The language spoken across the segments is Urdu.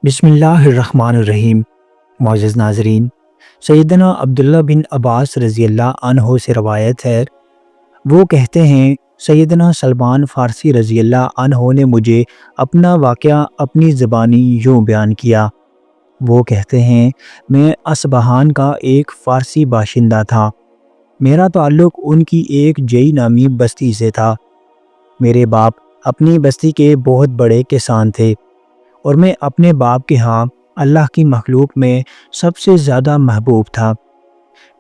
بسم اللہ الرحمن الرحیم۔ معزز ناظرین، سیدنا عبداللہ بن عباس رضی اللہ عنہ سے روایت ہے، وہ کہتے ہیں سیدنا سلمان فارسی رضی اللہ عنہ نے مجھے اپنا واقعہ اپنی زبانی یوں بیان کیا۔ وہ کہتے ہیں میں اصبہان کا ایک فارسی باشندہ تھا۔ میرا تعلق ان کی ایک جئی نامی بستی سے تھا۔ میرے باپ اپنی بستی کے بہت بڑے کسان تھے اور میں اپنے باپ کے ہاں اللہ کی مخلوق میں سب سے زیادہ محبوب تھا۔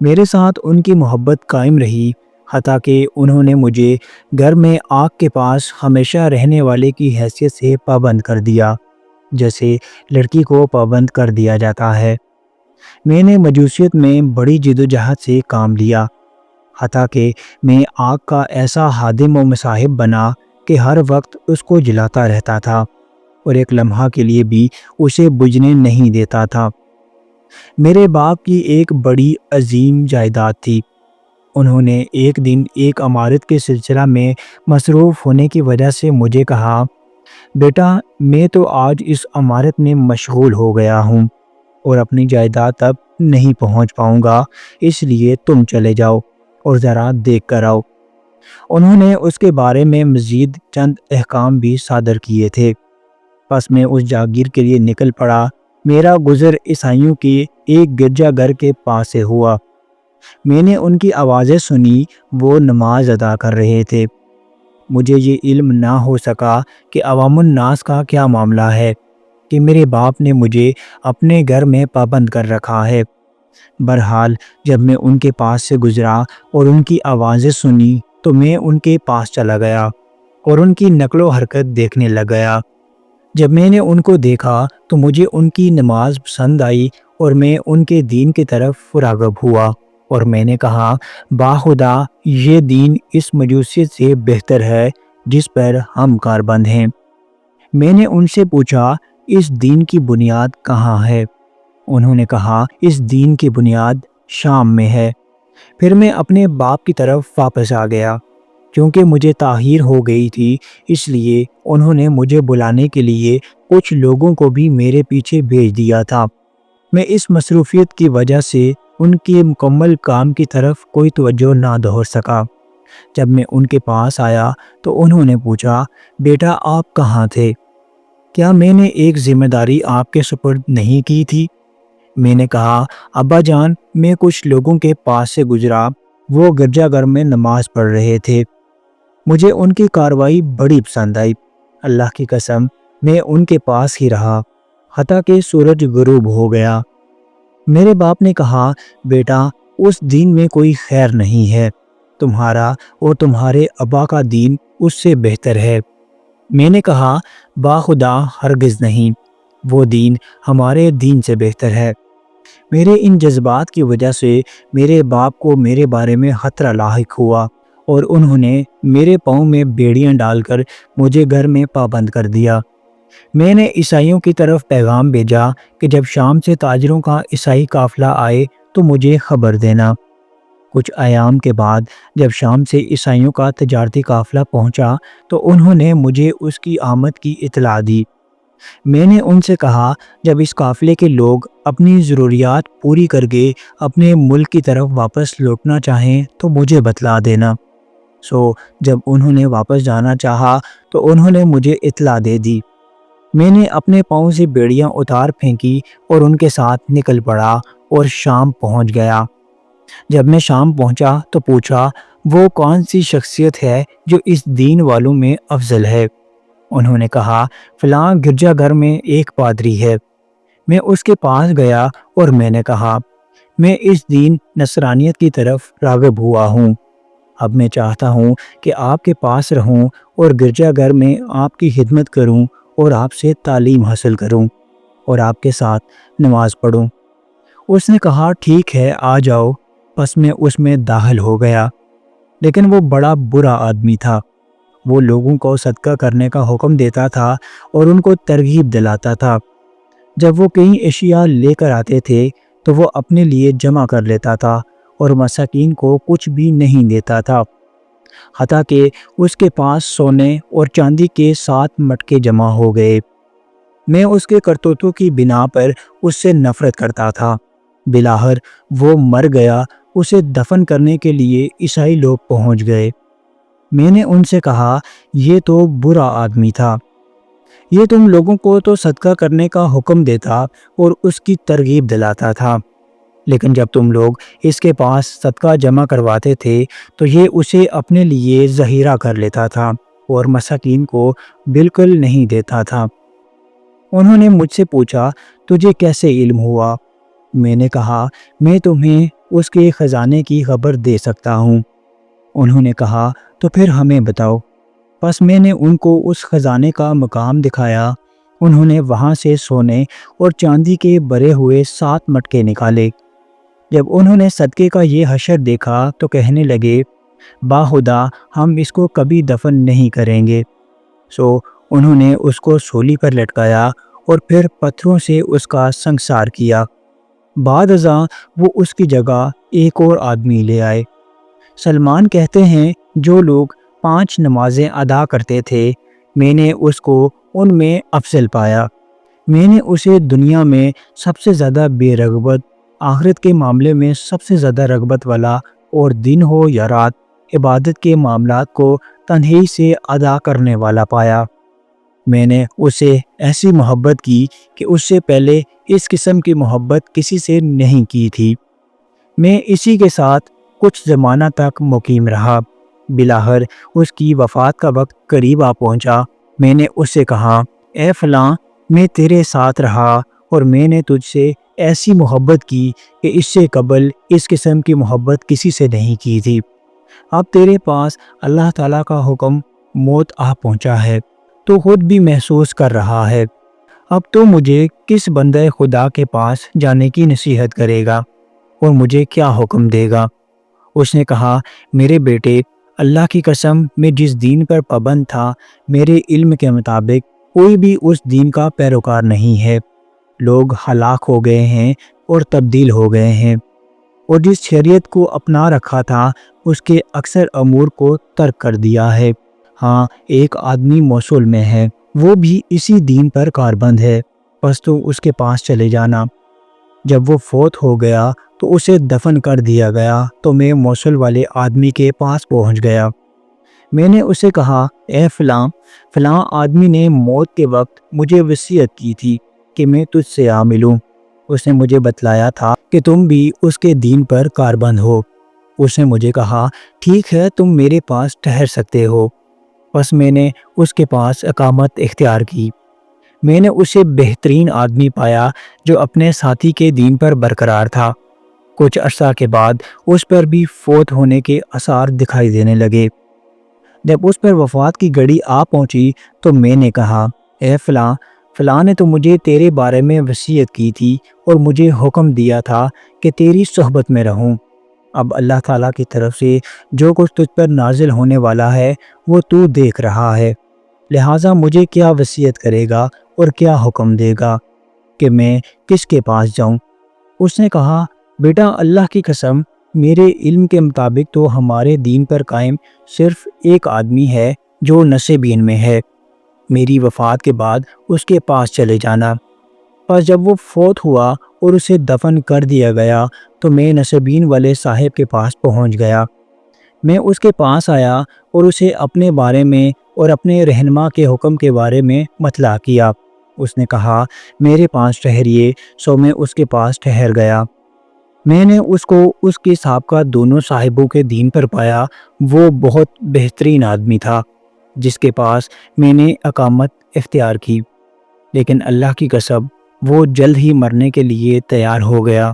میرے ساتھ ان کی محبت قائم رہی، حتیٰ کہ انہوں نے مجھے گھر میں آگ کے پاس ہمیشہ رہنے والے کی حیثیت سے پابند کر دیا، جیسے لڑکی کو پابند کر دیا جاتا ہے۔ میں نے مجوسیت میں بڑی جدوجہد سے کام لیا، حتیٰ کہ میں آگ کا ایسا خادم و مصاحب بنا کہ ہر وقت اس کو جلاتا رہتا تھا اور ایک لمحہ کے لیے بھی اسے بجھنے نہیں دیتا تھا۔ میرے باپ کی ایک بڑی عظیم جائیداد تھی۔ انہوں نے ایک دن ایک عمارت کے سلسلہ میں مصروف ہونے کی وجہ سے مجھے کہا، بیٹا میں تو آج اس عمارت میں مشغول ہو گیا ہوں اور اپنی جائیداد تک نہیں پہنچ پاؤں گا، اس لیے تم چلے جاؤ اور ذرا دیکھ کر آؤ۔ انہوں نے اس کے بارے میں مزید چند احکام بھی صادر کیے تھے۔ پس میں اس جاگیر کے لیے نکل پڑا۔ میرا گزر عیسائیوں کے ایک گرجا گھر کے پاس سے ہوا۔ میں نے ان کی آوازیں سنی، وہ نماز ادا کر رہے تھے۔ مجھے یہ علم نہ ہو سکا کہ عوام الناس کا کیا معاملہ ہے، کہ میرے باپ نے مجھے اپنے گھر میں پابند کر رکھا ہے۔ بہرحال جب میں ان کے پاس سے گزرا اور ان کی آوازیں سنی تو میں ان کے پاس چلا گیا اور ان کی نقل و حرکت دیکھنے لگ گیا۔ جب میں نے ان کو دیکھا تو مجھے ان کی نماز پسند آئی اور میں ان کے دین کی طرف راغب ہوا، اور میں نے کہا، باخدا یہ دین اس مجوسیت سے بہتر ہے جس پر ہم کاربند ہیں۔ میں نے ان سے پوچھا، اس دین کی بنیاد کہاں ہے؟ انہوں نے کہا، اس دین کی بنیاد شام میں ہے۔ پھر میں اپنے باپ کی طرف واپس آ گیا۔ کیونکہ مجھے تاخیر ہو گئی تھی، اس لیے انہوں نے مجھے بلانے کے لیے کچھ لوگوں کو بھی میرے پیچھے بھیج دیا تھا۔ میں اس مصروفیت کی وجہ سے ان کے مکمل کام کی طرف کوئی توجہ نہ دہر سکا۔ جب میں ان کے پاس آیا تو انہوں نے پوچھا، بیٹا آپ کہاں تھے؟ کیا میں نے ایک ذمہ داری آپ کے سپرد نہیں کی تھی؟ میں نے کہا، ابا جان میں کچھ لوگوں کے پاس سے گزرا، وہ گرجا گھر میں نماز پڑھ رہے تھے۔ مجھے ان کی کاروائی بڑی پسند آئی۔ اللہ کی قسم میں ان کے پاس ہی رہا حتیٰ کہ سورج غروب ہو گیا۔ میرے باپ نے کہا، بیٹا اس دین میں کوئی خیر نہیں ہے، تمہارا اور تمہارے ابا کا دین اس سے بہتر ہے۔ میں نے کہا، باخدا ہرگز نہیں، وہ دین ہمارے دین سے بہتر ہے۔ میرے ان جذبات کی وجہ سے میرے باپ کو میرے بارے میں خطرہ لاحق ہوا اور انہوں نے میرے پاؤں میں بیڑیاں ڈال کر مجھے گھر میں پابند کر دیا۔ میں نے عیسائیوں کی طرف پیغام بھیجا کہ جب شام سے تاجروں کا عیسائی قافلہ آئے تو مجھے خبر دینا۔ کچھ ایام کے بعد جب شام سے عیسائیوں کا تجارتی قافلہ پہنچا تو انہوں نے مجھے اس کی آمد کی اطلاع دی۔ میں نے ان سے کہا، جب اس قافلے کے لوگ اپنی ضروریات پوری کر کے اپنے ملک کی طرف واپس لوٹنا چاہیں تو مجھے بتلا دینا۔ جب انہوں نے واپس جانا چاہا تو انہوں نے مجھے اطلاع دے دی۔ میں نے اپنے پاؤں سے بیڑیاں اتار پھینکی اور ان کے ساتھ نکل پڑا اور شام پہنچ گیا۔ جب میں شام پہنچا تو پوچھا، وہ کون سی شخصیت ہے جو اس دین والوں میں افضل ہے؟ انہوں نے کہا، فلاں گرجا گھر میں ایک پادری ہے۔ میں اس کے پاس گیا اور میں نے کہا، میں اس دین نصرانیت کی طرف راغب ہوا ہوں۔ اب میں چاہتا ہوں کہ آپ کے پاس رہوں اور گرجا گھر میں آپ کی خدمت کروں اور آپ سے تعلیم حاصل کروں اور آپ کے ساتھ نماز پڑھوں۔ اس نے کہا، ٹھیک ہے آ جاؤ۔ پس میں اس میں داخل ہو گیا، لیکن وہ بڑا برا آدمی تھا۔ وہ لوگوں کو صدقہ کرنے کا حکم دیتا تھا اور ان کو ترغیب دلاتا تھا۔ جب وہ کئی اشیاء لے کر آتے تھے تو وہ اپنے لیے جمع کر لیتا تھا اور مساکین کو کچھ بھی نہیں دیتا تھا، حتیٰ کہ اس کے پاس سونے اور چاندی کے 7 مٹکے جمع ہو گئے۔ میں اس کے کرتوتوں کی بنا پر اس سے نفرت کرتا تھا۔ بلاخر وہ مر گیا۔ اسے دفن کرنے کے لیے عیسائی لوگ پہنچ گئے۔ میں نے ان سے کہا، یہ تو برا آدمی تھا، یہ تم لوگوں کو تو صدقہ کرنے کا حکم دیتا اور اس کی ترغیب دلاتا تھا، لیکن جب تم لوگ اس کے پاس صدقہ جمع کرواتے تھے تو یہ اسے اپنے لیے ذخیرہ کر لیتا تھا اور مساکین کو بالکل نہیں دیتا تھا۔ انہوں نے مجھ سے پوچھا، تجھے کیسے علم ہوا؟ میں نے کہا، میں تمہیں اس کے خزانے کی خبر دے سکتا ہوں۔ انہوں نے کہا، تو پھر ہمیں بتاؤ۔ پس میں نے ان کو اس خزانے کا مقام دکھایا۔ انہوں نے وہاں سے سونے اور چاندی کے بھرے ہوئے 7 مٹکے نکالے۔ جب انہوں نے صدقے کا یہ حشر دیکھا تو کہنے لگے، باخدا ہم اس کو کبھی دفن نہیں کریں گے۔ سو انہوں نے اس کو سولی پر لٹکایا اور پھر پتھروں سے اس کا سنگسار کیا۔ بعد ازاں وہ اس کی جگہ ایک اور آدمی لے آئے۔ سلمان کہتے ہیں، جو لوگ 5 نمازیں ادا کرتے تھے، میں نے اس کو ان میں افضل پایا۔ میں نے اسے دنیا میں سب سے زیادہ بے رغبت، آخرت کے معاملے میں سب سے زیادہ رغبت والا، اور دن ہو یا رات عبادت کے معاملات کو تنہائی سے ادا کرنے والا پایا۔ میں نے اسے ایسی محبت کی کہ اس سے پہلے اس قسم کی محبت کسی سے نہیں کی تھی۔ میں اسی کے ساتھ کچھ زمانہ تک مقیم رہا۔ بلاخر اس کی وفات کا وقت قریب آ پہنچا۔ میں نے اس سے کہا، اے فلاں، میں تیرے ساتھ رہا اور میں نے تجھ سے ایسی محبت کی کہ اس سے قبل اس قسم کی محبت کسی سے نہیں کی تھی۔ اب تیرے پاس اللہ تعالیٰ کا حکم موت آ پہنچا ہے، تو خود بھی محسوس کر رہا ہے۔ اب تو مجھے کس بندہ خدا کے پاس جانے کی نصیحت کرے گا اور مجھے کیا حکم دے گا؟ اس نے کہا، میرے بیٹے، اللہ کی قسم، میں جس دین پر پابند تھا، میرے علم کے مطابق کوئی بھی اس دین کا پیروکار نہیں ہے۔ لوگ ہلاک ہو گئے ہیں اور تبدیل ہو گئے ہیں، اور جس شریعت کو اپنا رکھا تھا اس کے اکثر امور کو ترک کر دیا ہے۔ ہاں، ایک آدمی موصول میں ہے، وہ بھی اسی دین پر کاربند ہے، پس تو اس کے پاس چلے جانا۔ جب وہ فوت ہو گیا تو اسے دفن کر دیا گیا تو میں موصل والے آدمی کے پاس پہنچ گیا۔ میں نے اسے کہا، اے فلاں، فلاں آدمی نے موت کے وقت مجھے وصیت کی تھی کہ میں تجھ سے آ ملوں۔ اس نے مجھے بتلایا تھا کہ تم بھی اس کے دین پر کاربند ہو۔ اس نے مجھے کہا، ٹھیک ہے، تم میرے پاس ٹھہر سکتے ہو۔ پس میں نے اس کے پاس اقامت اختیار کی۔ میں نے اسے بہترین آدمی پایا جو اپنے ساتھی کے دین پر برقرار تھا۔ کچھ عرصہ کے بعد اس پر بھی فوت ہونے کے آثار دکھائی دینے لگے۔ جب اس پر وفات کی گھڑی آ پہنچی تو میں نے کہا، اے فلاں، فلاں نے تو مجھے تیرے بارے میں وصیت کی تھی اور مجھے حکم دیا تھا کہ تیری صحبت میں رہوں۔ اب اللہ تعالیٰ کی طرف سے جو کچھ تجھ پر نازل ہونے والا ہے وہ تو دیکھ رہا ہے، لہٰذا مجھے کیا وصیت کرے گا اور کیا حکم دے گا کہ میں کس کے پاس جاؤں؟ اس نے کہا، بیٹا، اللہ کی قسم، میرے علم کے مطابق تو ہمارے دین پر قائم صرف ایک آدمی ہے جو نسبین میں ہے۔ میری وفات کے بعد اس کے پاس چلے جانا۔ پس جب وہ فوت ہوا اور اسے دفن کر دیا گیا تو میں نسبین والے صاحب کے پاس پہنچ گیا۔ میں اس کے پاس آیا اور اسے اپنے بارے میں اور اپنے رہنما کے حکم کے بارے میں مطلع کیا۔ اس نے کہا، میرے پاس ٹھہریے۔ سو میں اس کے پاس ٹھہر گیا۔ میں نے اس کو اس کے سابقہ دونوں صاحبوں کے دین پر پایا۔ وہ بہت بہترین آدمی تھا جس کے پاس میں نے اقامت اختیار کی، لیکن اللہ کی قسم وہ جلد ہی مرنے کے لیے تیار ہو گیا۔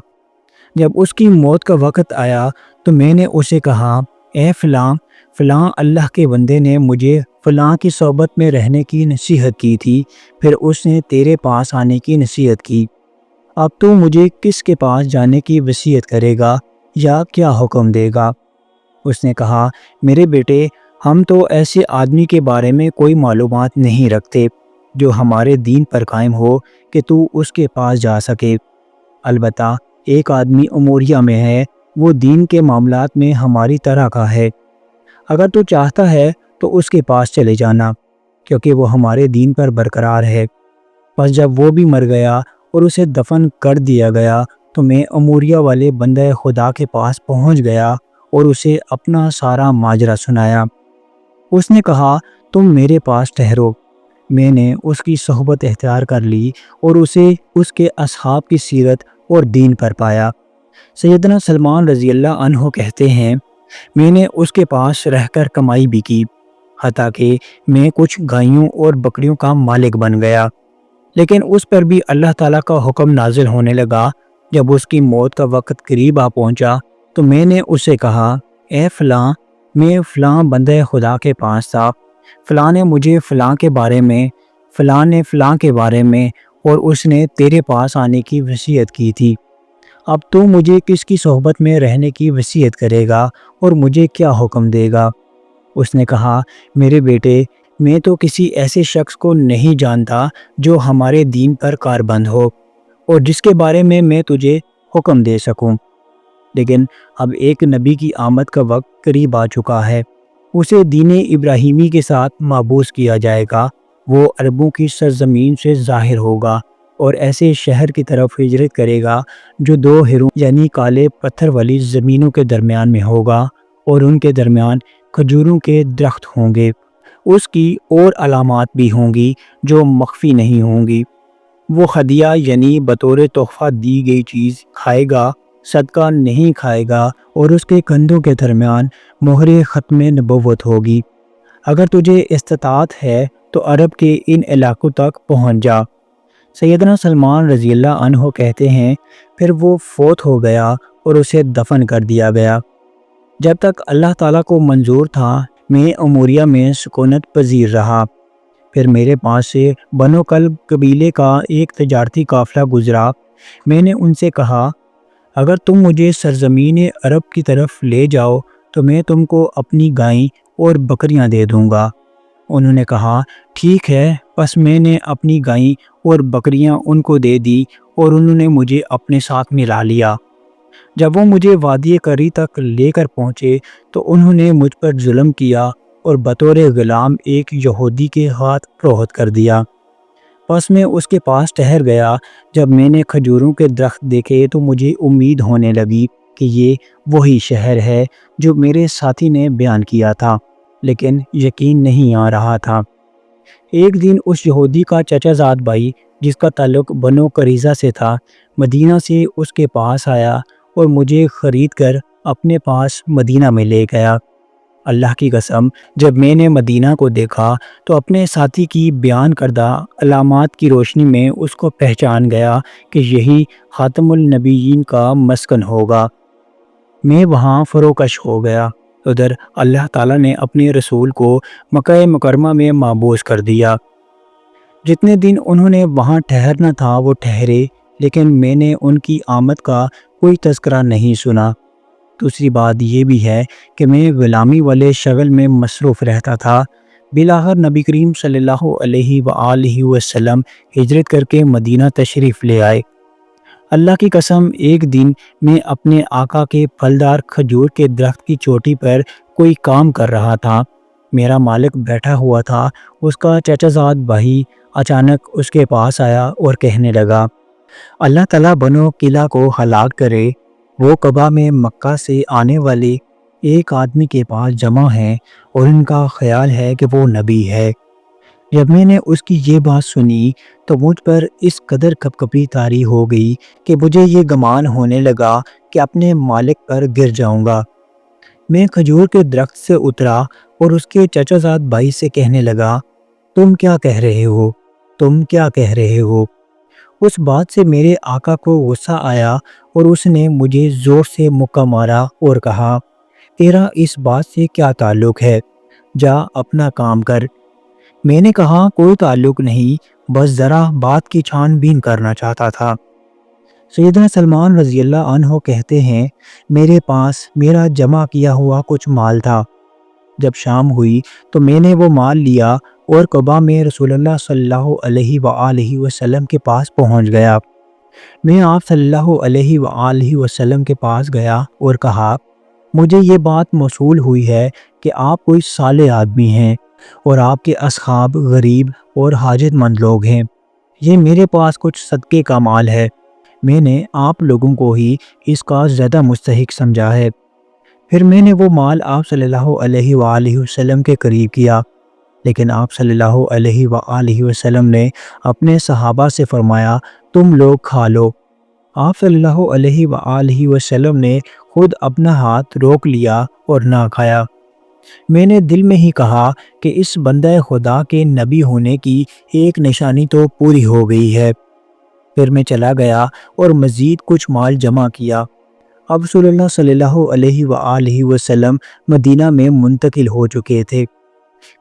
جب اس کی موت کا وقت آیا تو میں نے اسے کہا، اے فلاں، فلاں اللہ کے بندے نے مجھے فلاں کی صحبت میں رہنے کی نصیحت کی تھی، پھر اس نے تیرے پاس آنے کی نصیحت کی۔ اب تو مجھے کس کے پاس جانے کی وصیت کرے گا یا کیا حکم دے گا؟ اس نے کہا، میرے بیٹے، ہم تو ایسے آدمی کے بارے میں کوئی معلومات نہیں رکھتے جو ہمارے دین پر قائم ہو کہ تو اس کے پاس جا سکے۔ البتہ ایک آدمی اموریہ میں ہے، وہ دین کے معاملات میں ہماری طرح کا ہے۔ اگر تو چاہتا ہے تو اس کے پاس چلے جانا، کیونکہ وہ ہمارے دین پر برقرار ہے۔ بس جب وہ بھی مر گیا اور اسے دفن کر دیا گیا تو میں اموریہ والے بندہ خدا کے پاس پہنچ گیا اور اسے اپنا سارا ماجرا سنایا۔ اس نے کہا تم میرے پاس ٹھہرو۔ میں نے اس کی صحبت اختیار کر لی اور اسے اس کے اصحاب کی سیرت اور دین پر پایا۔ سیدنا سلمان رضی اللہ عنہ کہتے ہیں میں نے اس کے پاس رہ کر کمائی بھی کی، حتیٰ کہ میں کچھ گائیوں اور بکریوں کا مالک بن گیا، لیکن اس پر بھی اللہ تعالیٰ کا حکم نازل ہونے لگا۔ جب اس کی موت کا وقت قریب آ پہنچا تو میں نے اسے کہا اے فلاں، میں فلاں بندہ خدا کے پاس تھا، فلاں نے مجھے فلاں کے بارے میں، فلاں نے فلاں کے بارے میں، اور اس نے تیرے پاس آنے کی وصیت کی تھی۔ اب تو مجھے کس کی صحبت میں رہنے کی وصیت کرے گا اور مجھے کیا حکم دے گا؟ اس نے کہا میرے بیٹے، میں تو کسی ایسے شخص کو نہیں جانتا جو ہمارے دین پر کاربند ہو اور جس کے بارے میں تجھے حکم دے سکوں، لیکن اب ایک نبی کی آمد کا وقت قریب آ چکا ہے، اسے دین ابراہیمی کے ساتھ مابعوث کیا جائے گا، وہ عربوں کی سرزمین سے ظاہر ہوگا اور ایسے شہر کی طرف ہجرت کرے گا جو دو ہروں یعنی کالے پتھر والی زمینوں کے درمیان میں ہوگا اور ان کے درمیان کھجوروں کے درخت ہوں گے۔ اس کی اور علامات بھی ہوں گی جو مخفی نہیں ہوں گی۔ وہ ہدیہ یعنی بطور تحفہ دی گئی چیز کھائے گا، صدقہ نہیں کھائے گا، اور اس کے کندھوں کے درمیان مہر ختم نبوت ہوگی۔ اگر تجھے استطاعت ہے تو عرب کے ان علاقوں تک پہنچ جا۔ سیدنا سلمان رضی اللہ عنہ کہتے ہیں پھر وہ فوت ہو گیا اور اسے دفن کر دیا گیا۔ جب تک اللہ تعالیٰ کو منظور تھا میں اموریہ میں سکونت پذیر رہا۔ پھر میرے پاس سے بنو کلب قبیلے کا ایک تجارتی قافلہ گزرا۔ میں نے ان سے کہا اگر تم مجھے سرزمین عرب کی طرف لے جاؤ تو میں تم کو اپنی گائیں اور بکریاں دے دوں گا۔ انہوں نے کہا ٹھیک ہے، پس میں نے اپنی گائیں اور بکریاں ان کو دے دی اور انہوں نے مجھے اپنے ساتھ ملا لیا۔ جب وہ مجھے وادی کری تک لے کر پہنچے تو انہوں نے مجھ پر ظلم کیا اور بطور غلام ایک یہودی کے ہاتھ فروخت کر دیا۔ پس میں اس کے پاس ٹھہر گیا۔ جب میں نے کھجوروں کے درخت دیکھے تو مجھے امید ہونے لگی کہ یہ وہی شہر ہے جو میرے ساتھی نے بیان کیا تھا، لیکن یقین نہیں آ رہا تھا۔ ایک دن اس یہودی کا چچا زاد بھائی جس کا تعلق بنو قریظہ سے تھا مدینہ سے اس کے پاس آیا اور مجھے خرید کر اپنے پاس مدینہ میں لے گیا۔ اللہ کی قسم جب میں نے مدینہ کو دیکھا تو اپنے ساتھی کی بیان کردہ علامات کی روشنی میں اس کو پہچان گیا کہ یہی خاتم النبیین کا مسکن ہوگا۔ میں وہاں فروکش ہو گیا۔ ادھر اللہ تعالیٰ نے اپنے رسول کو مکہ مکرمہ میں مابعوث کر دیا۔ جتنے دن انہوں نے وہاں ٹھہرنا تھا وہ ٹھہرے، لیکن میں نے ان کی آمد کا کوئی تذکرہ نہیں سنا۔ دوسری بات یہ بھی ہے کہ میں غلامی والے شغل میں مصروف رہتا تھا۔ بالآخر نبی کریم صلی اللہ علیہ وآلہ وسلم ہجرت کر کے مدینہ تشریف لے آئے۔ اللہ کی قسم ایک دن میں اپنے آقا کے پھلدار کھجور کے درخت کی چوٹی پر کوئی کام کر رہا تھا۔ میرا مالک بیٹھا ہوا تھا۔ اس کا چچا زاد بھائی اچانک اس کے پاس آیا اور کہنے لگا اللہ تعالیٰ بنو قلعہ کو ہلاک کرے، وہ قبا میں مکہ سے آنے والے ایک آدمی کے پاس جمع ہیں اور ان کا خیال ہے کہ وہ نبی ہے۔ جب میں نے اس کی یہ بات سنی تو مجھ پر اس قدر کپکپی طاری ہو گئی کہ مجھے یہ گمان ہونے لگا کہ اپنے مالک پر گر جاؤں گا۔ میں کھجور کے درخت سے اترا اور اس کے چچا زاد بھائی سے کہنے لگا تم کیا کہہ رہے ہو؟ تم کیا کہہ رہے ہو؟ اس بات سے میرے آقا کو غصہ آیا اور اس نے مجھے زور سے مکہ مارا اور کہا تیرا اس بات سے کیا تعلق ہے؟ جا اپنا کام کر۔ میں نے کہا کوئی تعلق نہیں، بس ذرا بات کی چھان بین کرنا چاہتا تھا۔ سیدنا سلمان رضی اللہ عنہ کہتے ہیں میرے پاس میرا جمع کیا ہوا کچھ مال تھا۔ جب شام ہوئی تو میں نے وہ مال لیا اور قبا میں رسول اللہ صلی اللہ علیہ وآلہ وسلم کے پاس پہنچ گیا۔ میں آپ صلی اللہ علیہ وآلہ وسلم کے پاس گیا اور کہا مجھے یہ بات موصول ہوئی ہے کہ آپ کوئی صالح آدمی ہیں اور آپ کے اصحاب غریب اور حاجت مند لوگ ہیں۔ یہ میرے پاس کچھ صدقے کا مال ہے، میں نے آپ لوگوں کو ہی اس کا زیادہ مستحق سمجھا ہے۔ پھر میں نے وہ مال آپ صلی اللہ علیہ وآلہ وسلم کے قریب کیا، لیکن آپ صلی اللہ علیہ وآلہ وسلم نے اپنے صحابہ سے فرمایا تم لوگ کھا لو۔ آپ صلی اللہ علیہ وآلہ وسلم نے خود اپنا ہاتھ روک لیا اور نہ کھایا۔ میں نے دل میں ہی کہا کہ اس بندہ خدا کے نبی ہونے کی ایک نشانی تو پوری ہو گئی ہے۔ پھر میں چلا گیا اور مزید کچھ مال جمع کیا۔ اب رسول اللہ صلی اللہ علیہ وآلہ وسلم مدینہ میں منتقل ہو چکے تھے۔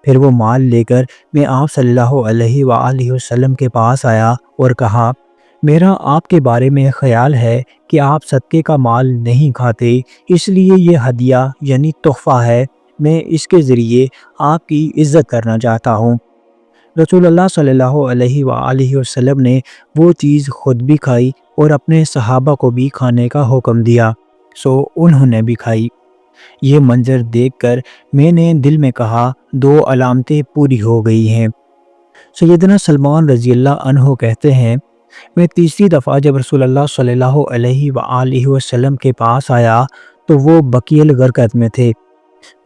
پھر وہ مال لے کر میں آپ صلی اللہ علیہ وآلہ وسلم کے پاس آیا اور کہا میرا آپ کے بارے میں خیال ہے کہ آپ صدقے کا مال نہیں کھاتے، اس لیے یہ ہدیہ یعنی تحفہ ہے، میں اس کے ذریعے آپ کی عزت کرنا چاہتا ہوں۔ رسول اللہ صلی اللہ علیہ وآلہ وسلم نے وہ چیز خود بھی کھائی اور اپنے صحابہ کو بھی کھانے کا حکم دیا، سو انہوں نے بھی کھائی۔ یہ منظر دیکھ کر میں نے دل میں کہا دو علامتیں پوری ہو گئی ہیں۔ سیدنا سلمان رضی اللہ عنہ کہتے ہیں میں تیسری دفعہ جب رسول اللہ صلی اللہ علیہ وآلہ وسلم کے پاس آیا تو وہ بقیع الغرقد میں تھے۔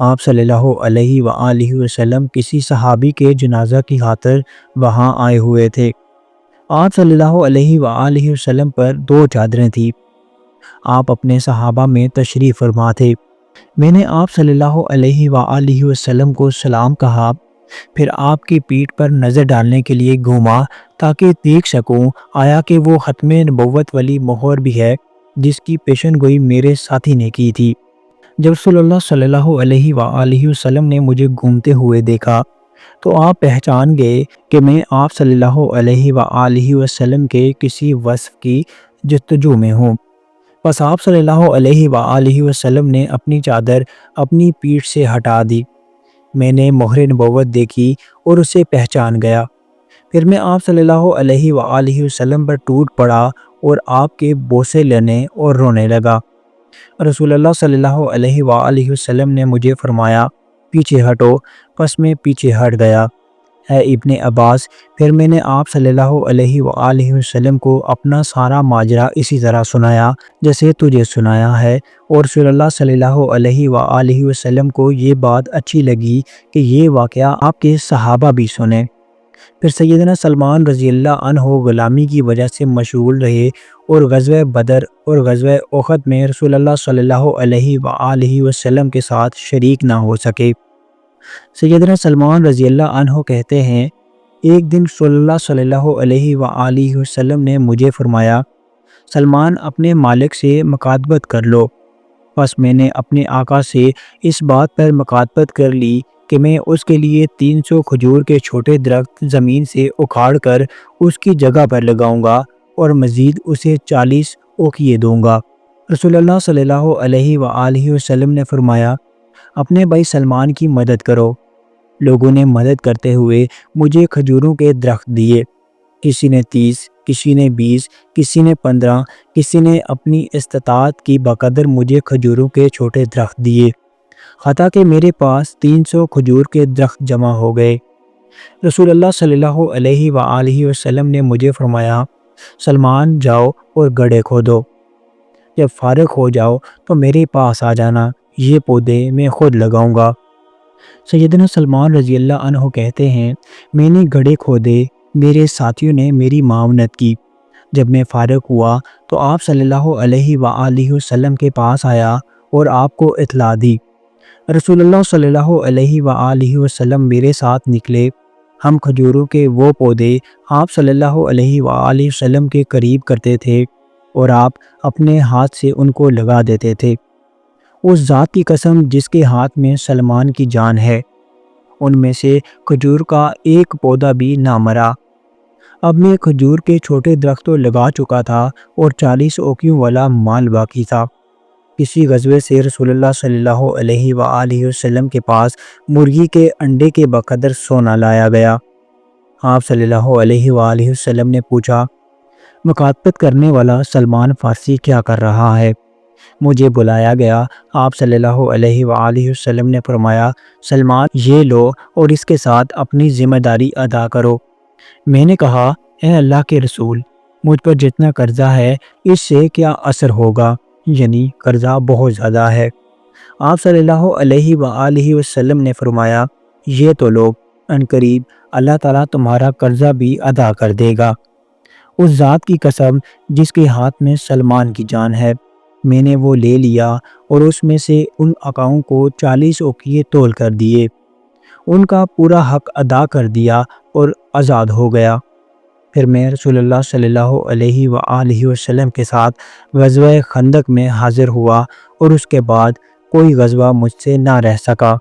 آپ صلی اللہ علیہ وآلہ وسلم کسی صحابی کے جنازہ کی خاطر وہاں آئے ہوئے تھے۔ آپ صلی اللہ علیہ وآلہ وسلم پر 2 چادریں تھیں۔ آپ اپنے صحابہ میں تشریف فرما تھے۔ میں نے آپ صلی اللہ علیہ وآلہ وسلم کو سلام کہا، پھر آپ کی پیٹھ پر نظر ڈالنے کے لیے گھوما تاکہ دیکھ سکوں آیا کہ وہ ختم نبوت والی مہر بھی ہے جس کی پیشن گوئی میرے ساتھی نے کی تھی۔ جب رسول اللہ صلی اللہ علیہ وآلہ وسلم نے مجھے گھومتے ہوئے دیکھا تو آپ پہچان گئے کہ میں آپ صلی اللہ علیہ وآلہ وسلم کے کسی وصف کی جستجو میں ہوں۔ بس آپ صلی اللہ علیہ وآلہ وسلم نے اپنی چادر اپنی پیٹھ سے ہٹا دی۔ میں نے مہر نبوت دیکھی اور اسے پہچان گیا۔ پھر میں آپ صلی اللہ علیہ وآلہ وسلم پر ٹوٹ پڑا اور آپ کے بوسے لینے اور رونے لگا۔ رسول اللہ صلی اللہ علیہ وآلہ وسلم نے مجھے فرمایا پیچھے ہٹو، پس میں پیچھے ہٹ گیا۔ اے ابن عباس، پھر میں نے آپ صلی اللہ علیہ وآلہ وسلم کو اپنا سارا ماجرا اسی طرح سنایا جیسے تجھے سنایا ہے، اور رسول اللہ صلی اللہ علیہ وآلہ وسلم کو یہ بات اچھی لگی کہ یہ واقعہ آپ کے صحابہ بھی سنیں۔ پھر سیدنا سلمان رضی اللہ عنہ غلامی کی وجہ سے مشغول رہے اور غزوہ بدر اور غزوہ احد میں رسول اللہ صلی اللہ علیہ وآلہ وسلم کے ساتھ شریک نہ ہو سکے۔ سیدنا سلمان رضی اللہ عنہ کہتے ہیں ایک دن رسول اللہ صلی اللہ علیہ وآلہ وسلم نے مجھے فرمایا سلمان اپنے مالک سے مکاتبت کر لو۔ بس میں نے اپنے آقا سے اس بات پر مکاتبت کر لی کہ میں اس کے لیے 300 کھجور کے چھوٹے درخت زمین سے اکھاڑ کر اس کی جگہ پر لگاؤں گا اور مزید اسے 40 اوقیے دوں گا۔ رسول اللہ صلی اللہ علیہ وآلہ وسلم نے فرمایا اپنے بھائی سلمان کی مدد کرو۔ لوگوں نے مدد کرتے ہوئے مجھے کھجوروں کے درخت دیے، کسی نے 30، کسی نے 20، کسی نے 15، کسی نے اپنی استطاعت کی بقدر مجھے کھجوروں کے چھوٹے درخت دیے، حتیٰ کہ میرے پاس 300 کھجور کے درخت جمع ہو گئے۔ رسول اللہ صلی اللہ علیہ وآلہ وسلم نے مجھے فرمایا سلمان جاؤ اور گڑھے کھودو، جب فارغ ہو جاؤ تو میرے پاس آ جانا، یہ پودے میں خود لگاؤں گا۔ سیدنا سلمان رضی اللہ عنہ کہتے ہیں میں نے گڑھے کھودے، میرے ساتھیوں نے میری معاونت کی۔ جب میں فارغ ہوا تو آپ صلی اللہ علیہ وآلہ وسلم کے پاس آیا اور آپ کو اطلاع دی۔ رسول اللہ صلی اللہ علیہ وآلہ وسلم میرے ساتھ نکلے۔ ہم کھجوروں کے وہ پودے آپ صلی اللہ علیہ وآلہ وسلم کے قریب کرتے تھے اور آپ اپنے ہاتھ سے ان کو لگا دیتے تھے۔ اس ذات کی قسم جس کے ہاتھ میں سلمان کی جان ہے، ان میں سے کھجور کا ایک پودا بھی نہ مرا۔ اب میں کھجور کے چھوٹے درختوں لگا چکا تھا اور 40 اوقیوں والا مال باقی تھا۔ کسی غزوے سے رسول اللہ صلی اللہ علیہ وآلہ وسلم کے پاس مرغی کے انڈے کے بقدر سونا لایا گیا۔ آپ صلی اللہ علیہ وآلہ وسلم نے پوچھا مکاتبت کرنے والا سلمان فارسی کیا کر رہا ہے؟ مجھے بلایا گیا۔ آپ صلی اللہ علیہ وآلہ وسلم نے فرمایا سلمان یہ لو اور اس کے ساتھ اپنی ذمہ داری ادا کرو۔ میں نے کہا اے اللہ کے رسول، مجھ پر جتنا قرضہ ہے اس سے کیا اثر ہوگا؟ یعنی قرضہ بہت زیادہ ہے۔ آپ صلی اللہ علیہ وآلہ وسلم نے فرمایا، یہ تو لوگ عنقریب اللہ تعالیٰ تمہارا قرضہ بھی ادا کر دے گا۔ اس ذات کی قسم جس کے ہاتھ میں سلمان کی جان ہے، میں نے وہ لے لیا اور اس میں سے ان عقاؤں کو 40 اوقیے تول کر دیے، ان کا پورا حق ادا کر دیا اور آزاد ہو گیا۔ پھر میں رسول اللہ صلی اللہ علیہ وآلہ وسلم کے ساتھ غزوہ خندق میں حاضر ہوا اور اس کے بعد کوئی غزوہ مجھ سے نہ رہ سکا۔